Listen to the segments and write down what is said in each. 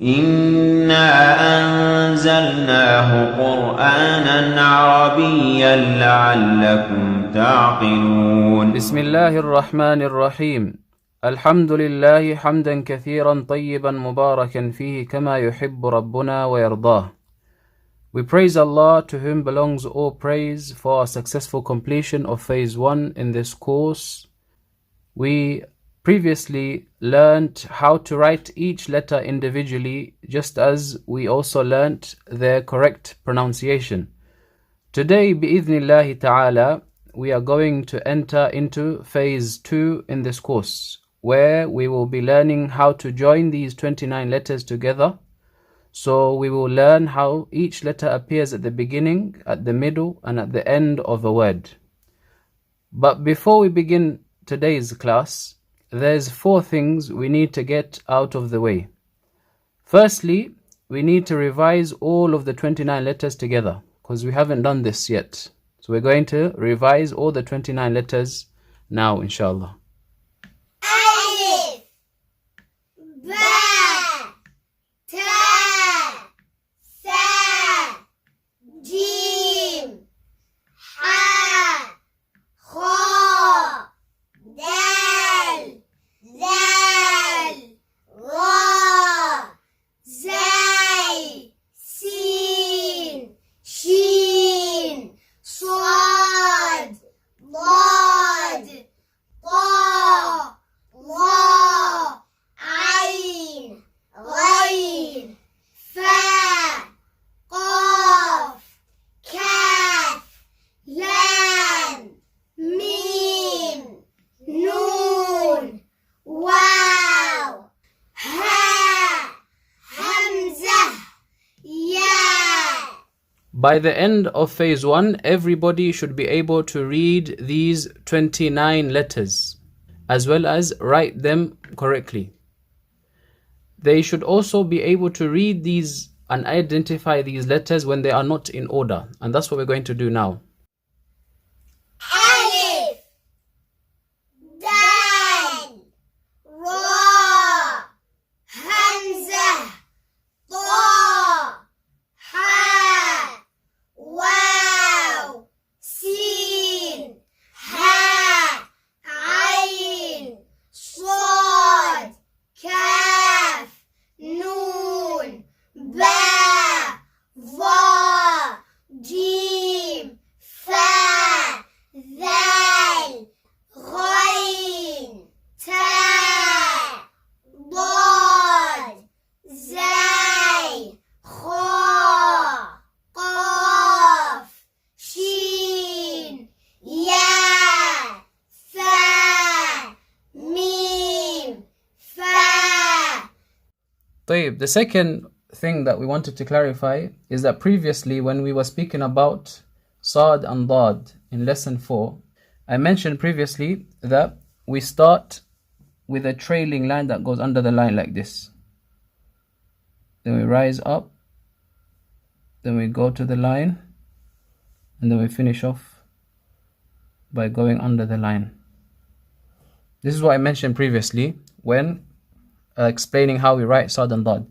إنا أنزلناه قرآنا عربيا لعلكم تعقلون. بسم الله الرحمن الرحيم. الحمد لله حمدا كثيرا طيبا مباركا فيه كما يحب ربنا ويرضاه. We praise Allah, to whom belongs all praise, for a successful completion of phase 1 in this course. We previously learnt how to write each letter individually, just as we also learnt their correct pronunciation. Today, bi'idhnillahi ta'ala, we are going to enter into phase 2 in this course, where we will be learning how to join these 29 letters together. So we will learn how each letter appears at the beginning, at the middle, and at the end of a word. But before we begin today's class, there's 4 things we need to get out of the way. Firstly, we need to revise all of the 29 letters together, because we haven't done this yet. So we're going to revise all the 29 letters now, inshallah. Alif, Ba, Ta, Sa, Jim, Ha, Kha, Dal, Zal, Ra, Zay, Sin, Shin, Sad, Dad, Ta, Ra, Ain, Ghain, Fa, Qaf, Kaf, Lam, Mim, Noon, Waw, Ha, Hamzah, Ya. By the end of phase 1, everybody should be able to read these 29 letters, as well as write them correctly. They should also be able to read these and identify these letters when they are not in order. And that's what we're going to do now. Alif, Dal, Ra, Hamzah, Ta, Ha, Waw, Sin, Ha, Ain, Sad, Kaf, Noon, Ba, Va, Jim, Fa, Dhal, Ghain, Ta, Dad, Zay, Kha, Qaf, Shin, Ya, Fa, Mim, Fa. طيب, the second thing that we wanted to clarify is that previously when we were speaking about Sad and Dad in lesson 4, I mentioned previously that we start with a trailing line that goes under the line like this. Then we rise up, then we go to the line, and then we finish off by going under the line. This is what I mentioned previously when explaining how we write Sad and Dad.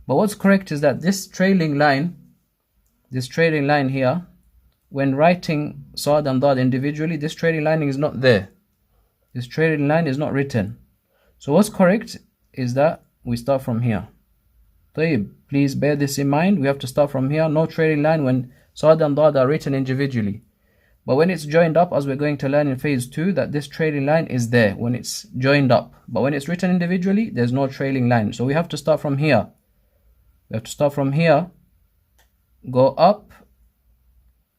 But what's correct is that this trailing line here, when writing Sad and Dad individually, this trailing line is not there. This trailing line is not written. So what's correct is that we start from here. طيب, please bear this in mind. We have to start from here. No trailing line when Sad and Dad are written individually. But when it's joined up, as we're going to learn in phase 2, that this trailing line is there when it's joined up. But when it's written individually, there's no trailing line. So we have to start from here. We have to start from here, go up,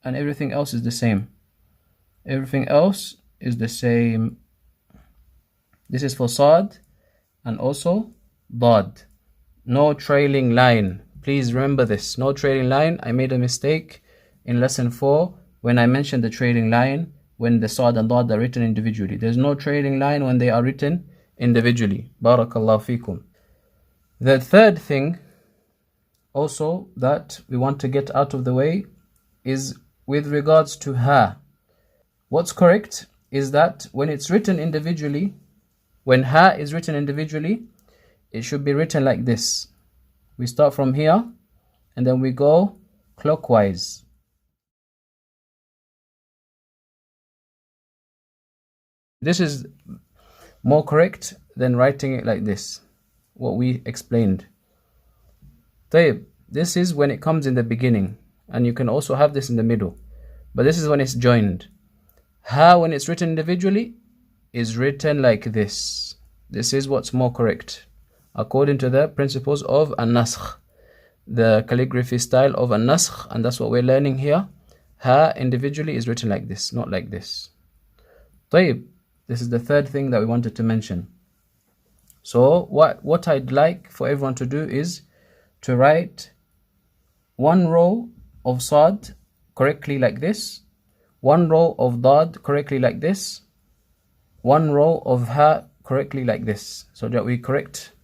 and everything else is the same. Everything else is the same. This is for Sad and also Dad. No trailing line. Please remember this. No trailing line. I made a mistake in lesson 4 when I mentioned the trailing line when the Sad and Dad are written individually. There's no trailing line when they are written individually. Barakallahu feekum. The third thing also that we want to get out of the way is with regards to Ha. What's correct is that when it's written individually, when Ha is written individually, it should be written like this. We start from here and then we go clockwise. This is more correct than writing it like this, what we explained. This is when it comes in the beginning, and you can also have this in the middle, but this is when it's joined. Ha, when it's written individually, is written like this. This is what's more correct, according to the principles of an-nasakh, the calligraphy style of an-nasakh, and that's what we're learning here. Ha individually is written like this, not like this. This is the third thing that we wanted to mention. So what I'd like for everyone to do is to write one row of Sad correctly like this, one row of Dad correctly like this, one row of Ha correctly like this, so that we correct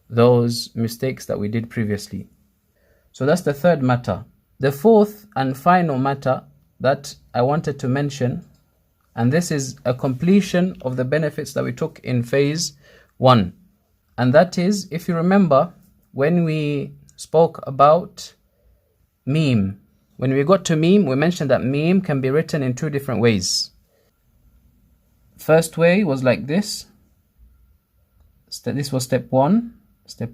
those mistakes that we did previously. So that's the third matter. The fourth and final matter that I wanted to mention, and this is a completion of the benefits that we took in phase 1. And that is, if you remember, when we spoke about meme, when we got to meme, we mentioned that meme can be written in 2 different ways. First way was like this. This was step 1, step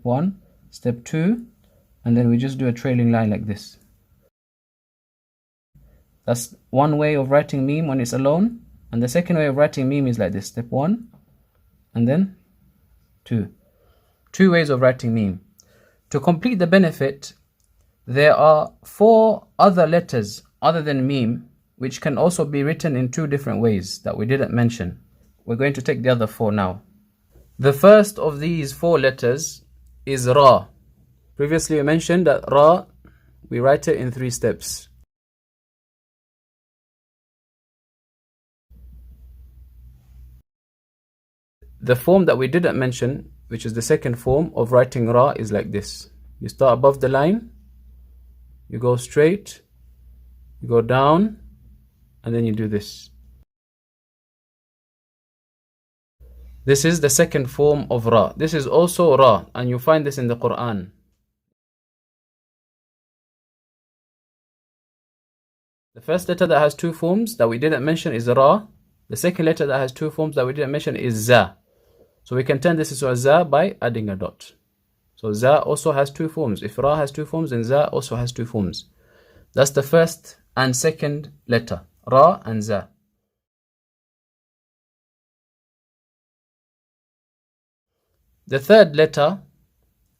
2, and then we just do a trailing line like this. That's one way of writing meme when it's alone. And the second way of writing meme is like this, step 1 and then 2. 2 ways of writing meme. To complete the benefit, there are 4 other letters other than meme which can also be written in 2 different ways that we didn't mention. We're going to take the other 4 now. The first of these 4 letters is Ra. Previously we mentioned that Ra, we write it in 3 steps. The form that we didn't mention, which is the second form of writing Ra, is like this. You start above the line, you go straight, you go down, and then you do this. This is the second form of Ra. This is also Ra, and you find this in the Quran. The first letter that has 2 forms that we didn't mention is Ra. The second letter that has 2 forms that we didn't mention is Za. So we can turn this into a Za by adding a dot. So Za also has 2 forms. If Ra has 2 forms, then Za also has 2 forms. That's the first and second letter, Ra and Za. The third letter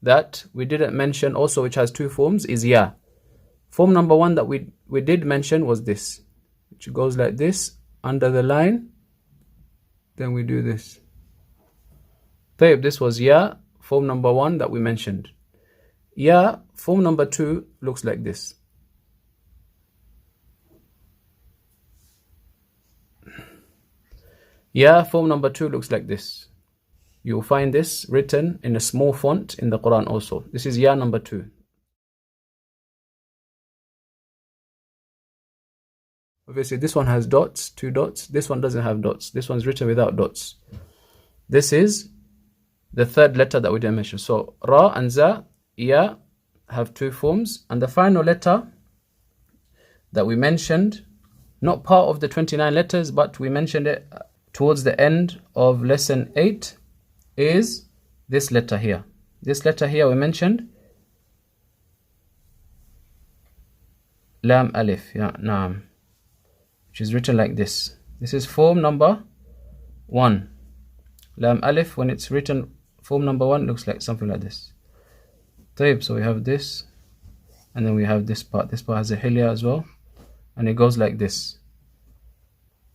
that we didn't mention also, which has 2 forms, is Ya. Form number 1 that we did mention was this, which goes like this, under the line, then we do this. This was Ya, form number 1 that we mentioned. Ya, form number 2 looks like this. Ya, form number 2 looks like this. You will find this written in a small font in the Quran also. This is Ya number 2. Obviously this one has dots, 2 dots. This one doesn't have dots. This one's written without dots. This is the third letter that we didn't mention. So Ra and Za, Ya have 2 forms. And the final letter that we mentioned, not part of the 29 letters, but we mentioned it towards the end of lesson 8, is this letter here. This letter here we mentioned, Lam Alif, yeah, Naam, which is written like this. This is form number 1. Lam Alif, when it's written form number 1, looks like something like this. So we have this, and then we have this part. This part has a hilya as well, and it goes like this.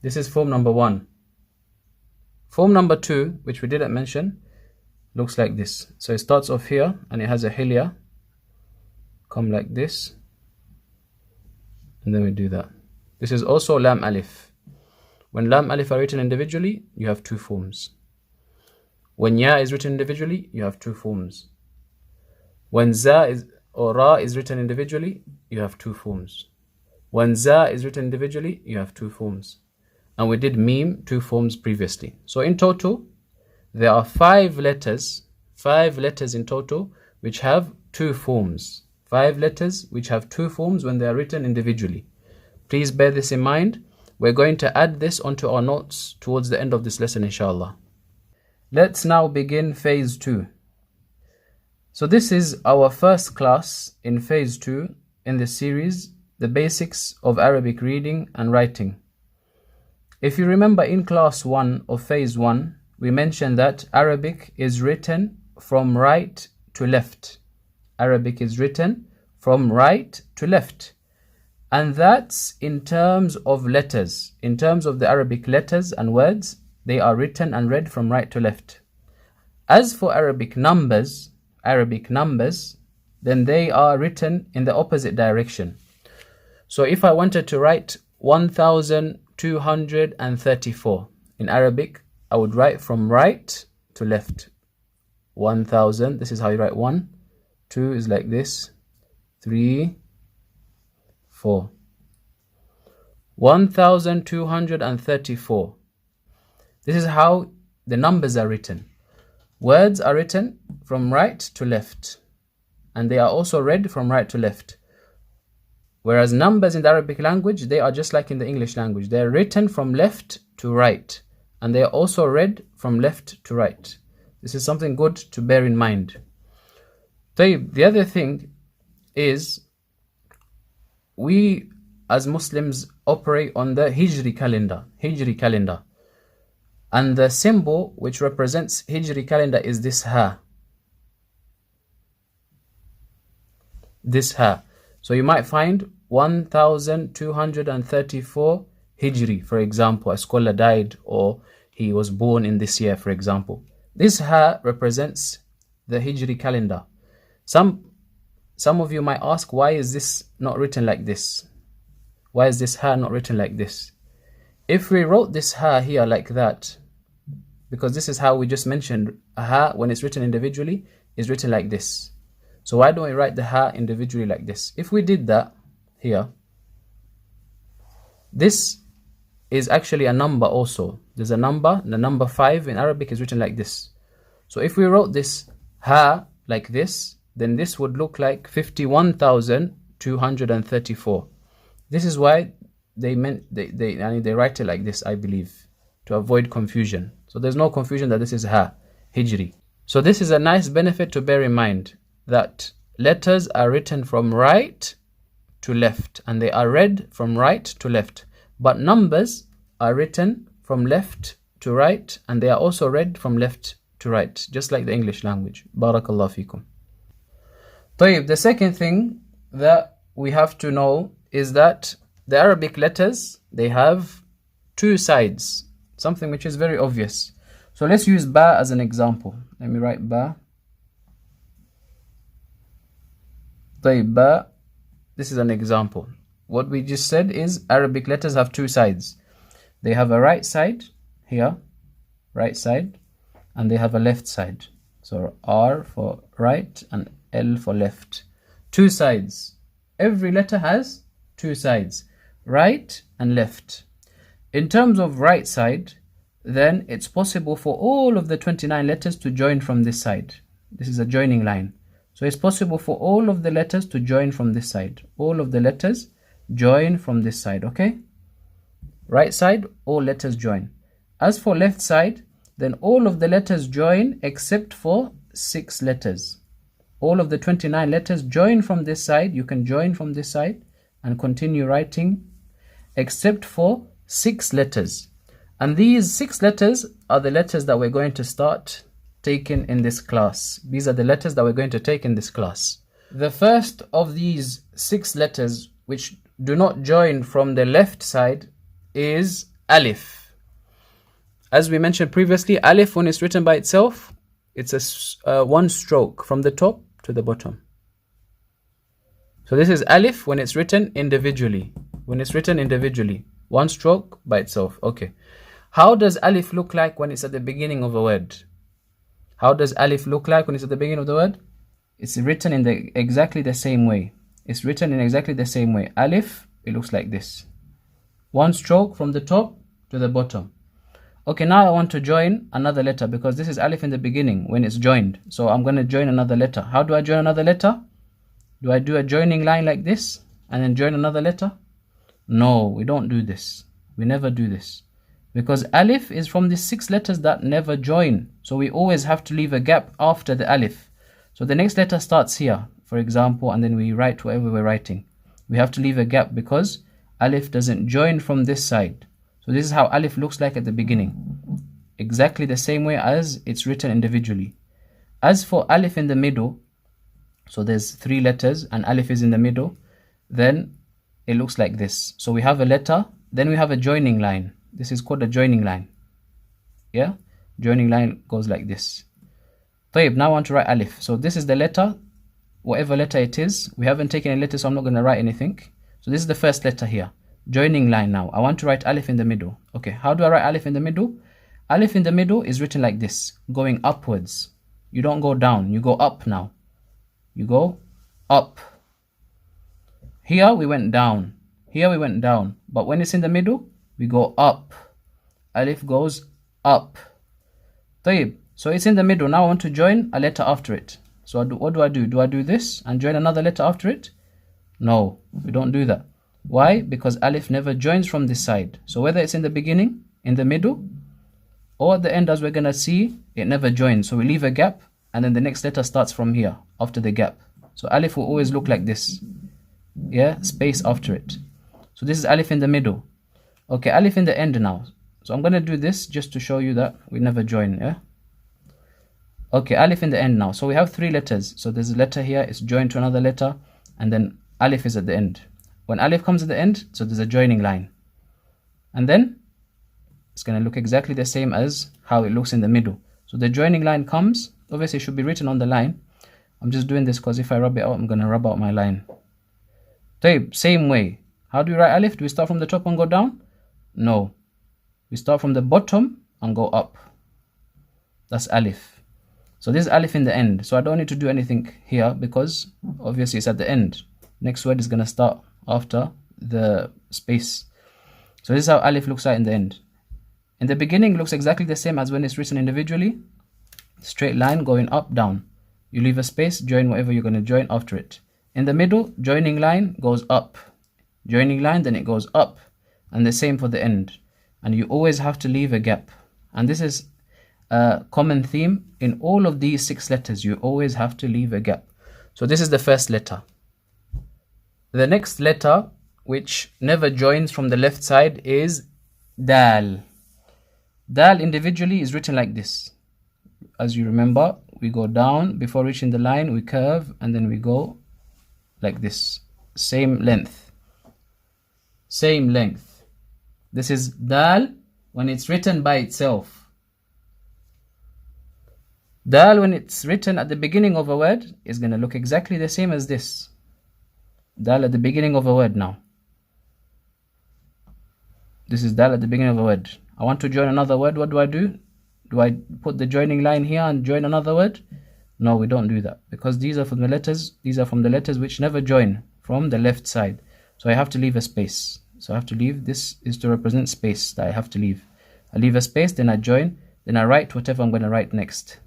This is form number 1. Form number 2, which we didn't mention, looks like this. So it starts off here, and it has a hilya, come like this, and then we do that. This is also Lam Alif. When Lam Alif are written individually, you have 2 forms. When Ya is written individually, you have 2 forms. When Za or Ra is written individually, you have 2 forms. When Za is written individually, you have 2 forms. And we did Meme 2 forms previously. So in total, there are 5 letters in total, which have two forms. 5 letters which have two forms when they are written individually. Please bear this in mind. We're going to add this onto our notes towards the end of this lesson, inshallah. Let's now begin phase 2. So this is our first class in phase 2 in the series, The Basics of Arabic Reading and Writing. If you remember, in class 1 of phase 1, we mentioned that Arabic is written from right to left. Arabic is written from right to left. And that's in terms of letters. In terms of the Arabic letters and words, they are written and read from right to left. As for Arabic numbers, then they are written in the opposite direction. So if I wanted to write 1234 in Arabic, I would write from right to left. 1000, this is how you write 1. 2 is like this. 3, 4. 1234. This is how the numbers are written. Words are written from right to left, and they are also read from right to left. Whereas numbers in the Arabic language, they are just like in the English language. They are written from left to right, and they are also read from left to right. This is something good to bear in mind. The other thing is, we as Muslims operate on the Hijri calendar. And the symbol which represents Hijri calendar is this ha. This ha. So you might find 1234 Hijri, for example. A scholar died or he was born in this year, for example. This ha represents the Hijri calendar. Some of you might ask, why is this not written like this? Why is this ha not written like this? If we wrote this ha here like that, because this is how we just mentioned, a ha when it's written individually is written like this. So why don't we write the ha individually like this? If we did that here, this is actually a number also. There's a number, the number 5 in Arabic is written like this. So if we wrote this ha like this, then this would look like 51,234. This is why they write it like this, I believe, to avoid confusion. So there's no confusion that this is ha, Hijri. So this is a nice benefit to bear in mind, that letters are written from right to left, and they are read from right to left. But numbers are written from left to right, and they are also read from left to right, just like the English language. Barakallah fikum. The second thing that we have to know is that the Arabic letters, they have two sides, something which is very obvious. So let's use ba as an example. Let me write ba. Ba, this is an example. What we just said is Arabic letters have two sides. They have a right side here, right side, and they have a left side. So R for right and L for left. Two sides. Every letter has two sides, right and left. In terms of right side, then it's possible for all of the 29 letters to join from this side. This is a joining line. So it's possible for all of the letters to join from this side. All of the letters join from this side, okay? Right side, all letters join. As for left side, then all of the letters join except for 6 letters. All of the 29 letters join from this side. You can join from this side and continue writing, except for 6 letters. And these 6 letters are the letters that we're going to start taking in this class. These are the letters that we're going to take in this class. The first of these 6 letters which do not join from the left side is alif. As we mentioned previously, alif, when it's written by itself, it's a one stroke from the top to the bottom. So this is alif when it's written individually. When it's written individually, one stroke by itself. Okay. How does alif look like when it's at the beginning of a word? How does alif look like when it's at the beginning of the word? It's written in exactly the same way. It's written in exactly the same way. Alif, it looks like this. One stroke from the top to the bottom. Okay, now I want to join another letter because this is alif in the beginning when it's joined. So I'm going to join another letter. How do I join another letter? Do I do a joining line like this and then join another letter? No, we don't do this. We never do this. Because alif is from the 6 letters that never join. So we always have to leave a gap after the alif. So the next letter starts here, for example, and then we write whatever we're writing. We have to leave a gap because alif doesn't join from this side. So this is how alif looks like at the beginning. Exactly the same way as it's written individually. As for alif in the middle, so there's 3 letters and alif is in the middle, then it looks like this. So we have a letter, then we have a joining line. This is called a joining line. Yeah? Joining line goes like this. طيب, now I want to write alif. So this is the letter, whatever letter it is. We haven't taken a letter, so I'm not going to write anything. So this is the first letter here. Joining line now. I want to write alif in the middle. Okay, how do I write alif in the middle? Alif in the middle is written like this, going upwards. You don't go down, you go up now. You go up. Here we went down. Here we went down. But when it's in the middle, we go up. Alif goes up. طيب, so it's in the middle. Now I want to join a letter after it. So what do I do? Do I do this and join another letter after it? No, we don't do that. Why? Because alif never joins from this side. So whether it's in the beginning, in the middle, or at the end, as we're going to see, it never joins. So we leave a gap and then the next letter starts from here after the gap. So alif will always look like this. Yeah, space after it. So this is alif in the middle. Okay, alif in the end now. So I'm going to do this just to show you that we never join. Yeah. Okay, alif in the end now. So we have 3 letters. So there's a letter here, it's joined to another letter, and then alif is at the end. When alif comes at the end, so there's a joining line. And then it's going to look exactly the same as how it looks in the middle. So the joining line comes, obviously it should be written on the line. I'm just doing this because if I rub it out, I'm going to rub out my line. طيب, same way. How do we write alif? Do we start from the top and go down? No. We start from the bottom and go up. That's alif. So this is alif in the end. So I don't need to do anything here because obviously it's at the end. Next word is going to start after the space. So this is how alif looks like in the end. In the beginning, it looks exactly the same as when it's written individually. Straight line going up, down. You leave a space, join whatever you're going to join after it. In the middle, joining line goes up. Joining line, then it goes up. And the same for the end. And you always have to leave a gap. And this is a common theme in all of these 6 letters. You always have to leave a gap. So this is the first letter. The next letter, which never joins from the left side, is dal. Dal individually is written like this. As you remember, we go down before reaching the line, we curve, and then we go like this. Same length. Same length. This is dal when it's written by itself. Dal when it's written at the beginning of a word is going to look exactly the same as this. Dal at the beginning of a word now. This is dal at the beginning of a word. I want to join another word. What do? Do I put the joining line here and join another word? No, we don't do that because these are from the letters. These are from the letters which never join from the left side. So I have to leave a space. So I have to leave. This is to represent space that I have to leave. I leave a space, then I join, then I write whatever I'm going to write next.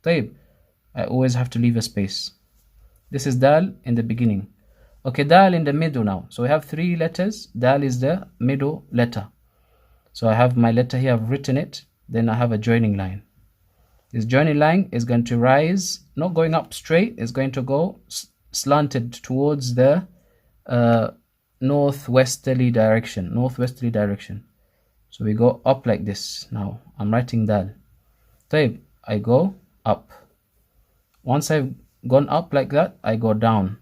طيب, I always have to leave a space. This is dal in the beginning. Okay, dal in the middle now. So we have 3 letters. Dal is the middle letter. So I have my letter here, I've written it. Then I have a joining line. This joining line is going to rise, not going up straight, it's going to go slanted towards the northwesterly direction. Northwesterly direction. So we go up like this. Now I'm writing dal. طيب, I go up. Once I've gone up like that, I go down.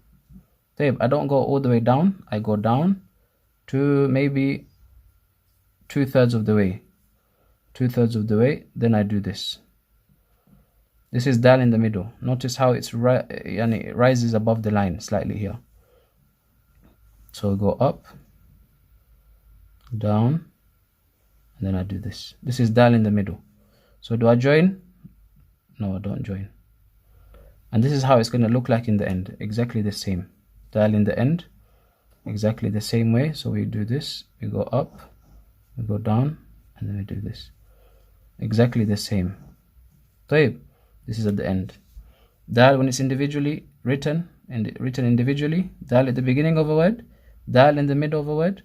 طيب, I don't go all the way down. I go down to maybe 2/3 of the way. 2/3 of the way, then I do this. This is dal in the middle. Notice how it rises above the line slightly here. So go up, down, and then I do this. This is dal in the middle. So do I join? No, I don't join. And this is how it's going to look like in the end. Exactly the same. Dal in the end, exactly the same way. So we do this, we go up, we go down, and then we do this. exactly the same. طيب, this is at the end. Dal when it's individually written individually, dal at the beginning of a word, dal in the middle of a word,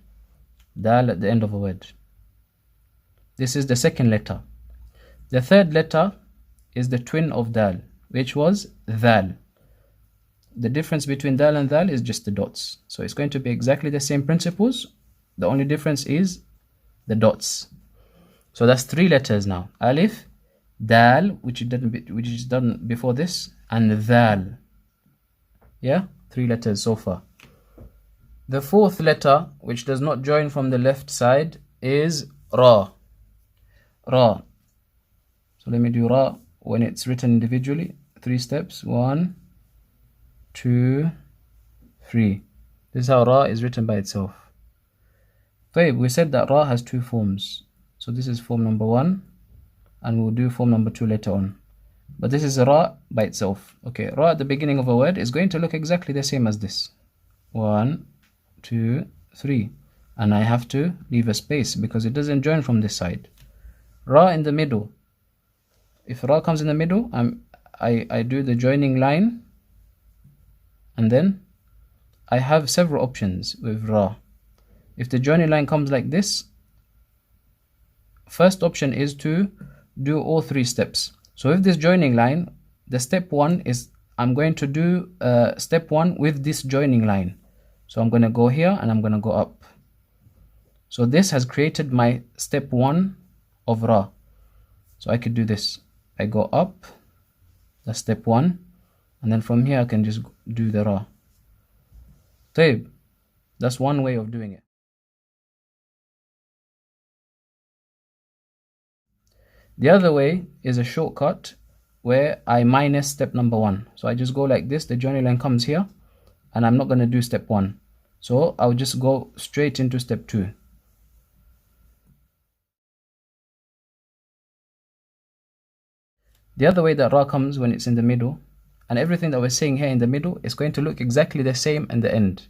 dal at the end of a word. This is the second letter. The third letter is the twin of dal, which was dhal. The difference between dal and dhal is just the dots. So it's going to be exactly the same principles. The only difference is the dots. So that's 3 letters now. Alif, dal, which is done before this, and dhal. Yeah, 3 letters so far. The fourth letter, which does not join from the left side, is ra. Ra. So let me do ra when it's written individually. 3 steps. 1, 2, 3. This is how ra is written by itself. We said that ra has 2 forms. So this is form number 1, and we'll do form number 2 later on. But this is ra by itself. Okay, ra at the beginning of a word is going to look exactly the same as this. 1, 2, 3. And I have to leave a space because it doesn't join from this side. Ra in the middle. If ra comes in the middle, I do the joining line, and then I have several options with ra. If the joining line comes like this, first option is to do all 3 steps. So with this joining line, the step 1 is I'm going to do step 1 with this joining line. So I'm going to go here and I'm going to go up. So this has created my step 1 of ra. So I could do this. I go up, that's step 1, and then from here I can just do the ra. That's one way of doing it. The other way is a shortcut where I minus step number 1. So I just go like this, the joining line comes here, and I'm not going to do step 1. So I'll just go straight into step 2. The other way that ra comes when it's in the middle, and everything that we're saying here in the middle is going to look exactly the same in the end.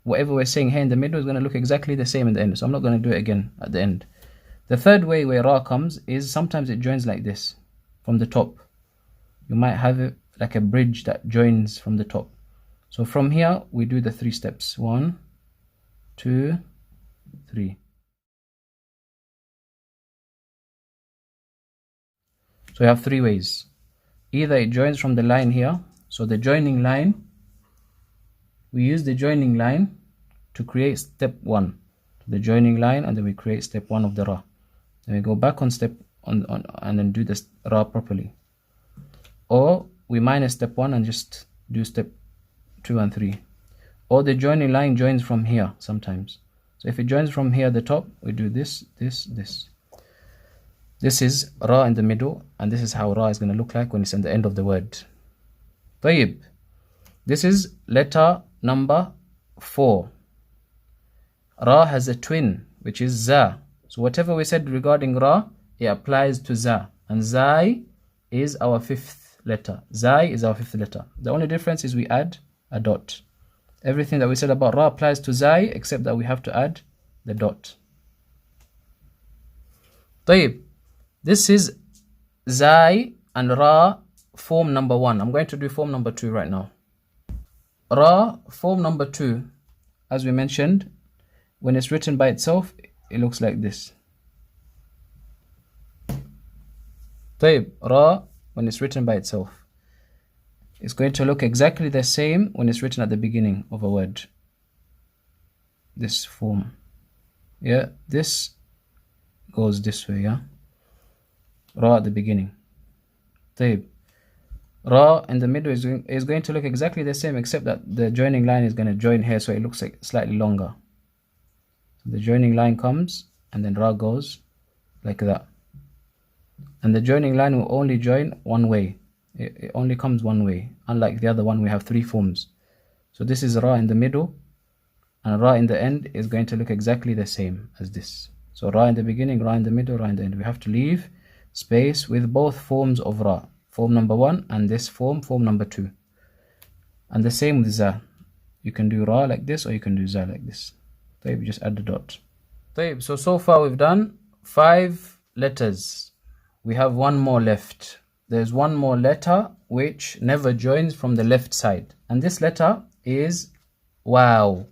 Whatever we're saying here in the middle is going to look exactly the same in the end. So I'm not going to do it again at the end. The third way where ra comes is sometimes it joins like this from the top. You might have it like a bridge that joins from the top. So from here we do the 3 steps. 1, 2, 3. So we have 3 ways. Either it joins from the line here. So the joining line, we use the joining line to create step 1. The joining line, and then we create step 1 of the ra. Then we go back on step on and then do the ra properly. Or we minus step 1 and just do step 2 and 3. Or the joining line joins from here sometimes. So if it joins from here at the top, we do this, this, this. This is ra in the middle, and this is how ra is going to look like when it's in the end of the word. طيب. This is letter number 4. Ra has a twin, which is za. So whatever we said regarding ra, it applies to za. And zai is our 5th letter. Zai is our 5th letter. The only difference is we add a dot. Everything that we said about ra applies to zai, except that we have to add the dot. طيب. This is zai and ra form number 1. I'm going to do form number 2 right now. Ra form number 2, as we mentioned, when it's written by itself, it looks like this. Ra, when it's written by itself, it's going to look exactly the same when it's written at the beginning of a word. This form. Yeah, this goes this way, yeah. Ra at the beginning. Ra in the middle is going to look exactly the same, except that the joining line is going to join here, so it looks like slightly longer. So the joining line comes, and then ra goes like that. And the joining line will only join one way. It only comes one way. Unlike the other one, we have 3 forms. So this is ra in the middle, and ra in the end is going to look exactly the same as this. So ra in the beginning, ra in the middle, ra in the end. We have to leave space with both forms of ra. Form number 1 and this form number 2. And the same with za. You can do ra like this, or you can do za like this. You just add the dot. So far we've done 5 letters. we have one more left. There's one more letter which never joins from the left side. And this letter is wow.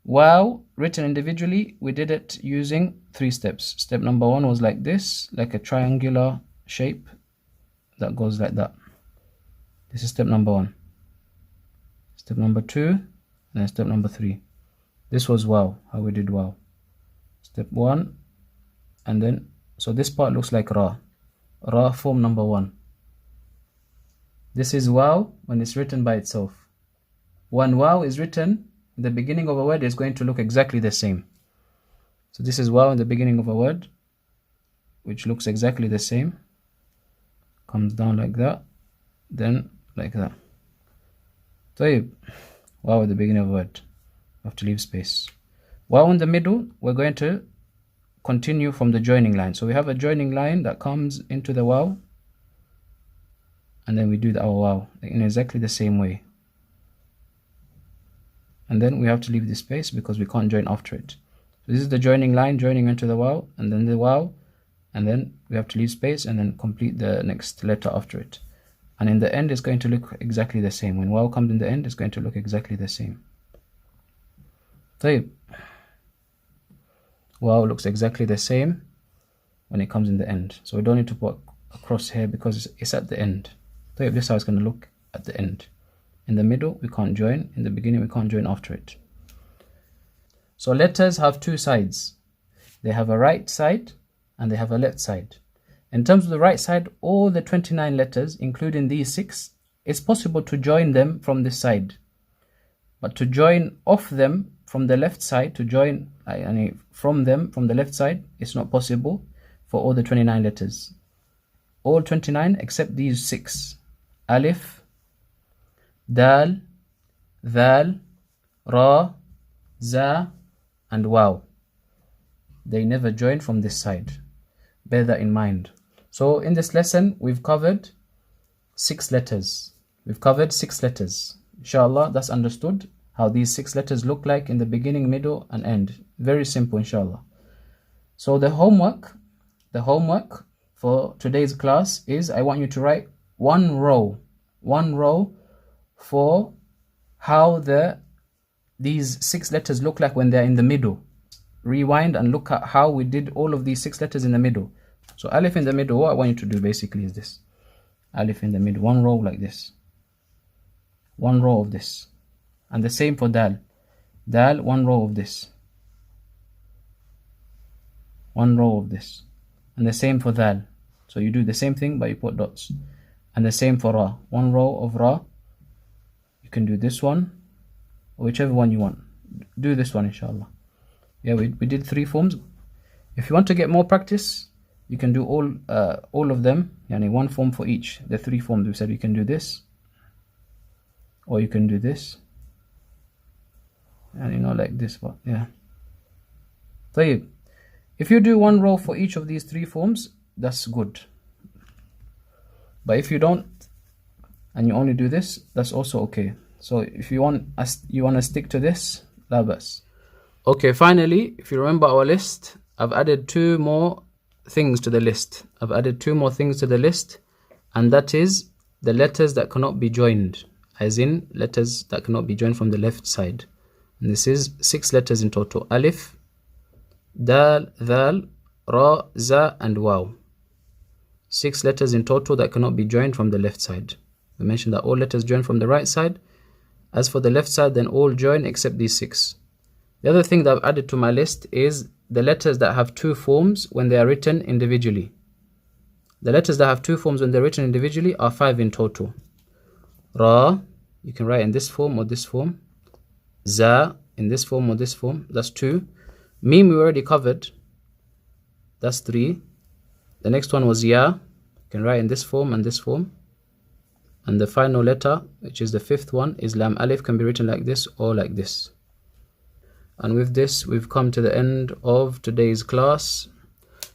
Wow, written individually, we did it using 3 steps. Step number 1 was like this, like a triangular shape that goes like that. This is step number 1. Step number 2, and then step number 3. This was wow, how we did wow. Step 1, and then, so this part looks like ra. Ra form number 1. This is wow when it's written by itself. When wow is written in the beginning of a word, it's going to look exactly the same. So this is wow in the beginning of a word, which looks exactly the same. Comes down like that, then like that. طيب, wow at the beginning of a word. We have to leave space. Wow in the middle, we're going to continue from the joining line. So we have a joining line that comes into the wow, and then we do our wow in exactly the same way. And then we have to leave the space because we can't join after it. So this is the joining line, joining into the wow, and then the wow, and then we have to leave space and then complete the next letter after it. And in the end, it's going to look exactly the same. When wow comes in the end, it's going to look exactly the same. طيب. Wow looks exactly the same when it comes in the end. So we don't need to put a cross here because it's at the end. طيب, this is how it's going to look at the end. In the middle, we can't join. In the beginning, we can't join after it. So letters have 2 sides. They have a right side and they have a left side. In terms of the right side, all the 29 letters, including these 6, it's possible to join them from this side. But to join off them from the left side, to join from them from the left side, it's not possible for all the 29 letters. All 29 except these 6. Alif, Dal, Thal, Ra, Za, and Waw. They never join from this side. Bear that in mind. So in this lesson, we've covered 6 letters. We've covered 6 letters. Inshallah, that's understood how these 6 letters look like in the beginning, middle, and end. Very simple, inshallah. So the homework for today's class is I want you to write one row for how these 6 letters look like when they're in the middle. Rewind and look at how we did all of these 6 letters in the middle. So alif in the middle, what I want you to do basically is this. Alif in the middle, one row like this. One row of this. And the same for dal. Dal, one row of this. One row of this. And the same for dhal. So you do the same thing, but you put dots. And the same for ra. One row of ra. You can do this one, or whichever one you want. Do this one, inshallah. Yeah, we did 3 forms. If you want to get more practice, you can do all of them. Yani one form for each. The 3 forms we said you can do this, or you can do this, and like this. But yeah. طيب. If you do one row for each of these 3 forms, that's good. But if you don't, and you only do this, that's also okay. So if you want to stick to this, la bas. Okay, finally, if you remember our list, I've added 2 more things to the list. And that is the letters that cannot be joined, as in letters that cannot be joined from the left side. And this is 6 letters in total. Alif, Dal, Thal, Ra, Za, and Waw. 6 letters in total that cannot be joined from the left side. We mentioned that all letters join from the right side. As for the left side, then all join except these 6. The other thing that I've added to my list is the letters that have 2 forms when they are written individually. The letters that have 2 forms when they're written individually are 5 in total. Ra, you can write in this form or this form. Za, in this form or this form. That's 2. Mim we already covered. That's 3. The next one was Ya. You can write in this form and this form. And the final letter, which is the 5th one, is Lam. Alif can be written like this or like this. And with this, we've come to the end of today's class.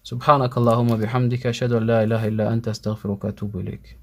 Subhanakallahumma bihamdika ashhadu an la ilaha illa anta astaghfiruka wa atubu ilayk.